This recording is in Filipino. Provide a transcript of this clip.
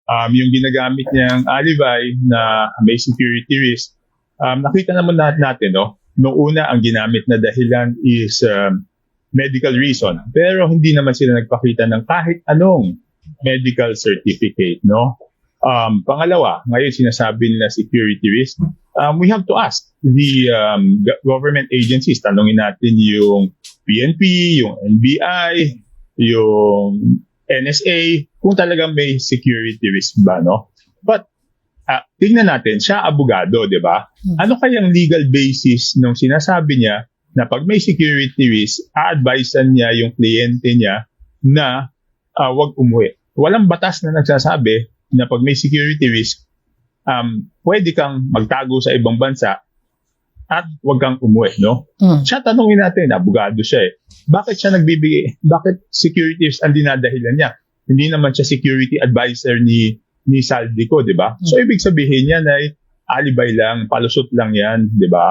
Yung ginagamit niyang alibi na may security risk, nakita naman natin, no? Noong una, ang ginamit na dahilan is medical reason. Pero hindi naman sila nagpakita ng kahit anong medical certificate, no? Pangalawa, ngayon sinasabi nila security risk. We have to ask the government agencies. Tanungin natin yung PNP, yung NBI, yung NSA, kung talagang may security risk ba, no? But tingnan natin, siya abogado, di ba? Ano kayang legal basis nung sinasabi niya na pag may security risk, a-advisean niya yung kliyente niya na wag umuwi? Walang batas na nagsasabi na pag may security risk, pwede kang magtago sa ibang bansa at wag kang umuwi, no? Siya, tanungin natin, abogado siya eh. Bakit siya nagbibigay, bakit security risk ang dinadahilan niya? Hindi naman siya security advisor ni Saldico, di ba? So, ibig sabihin niya na alibi lang, palusot lang yan, di ba?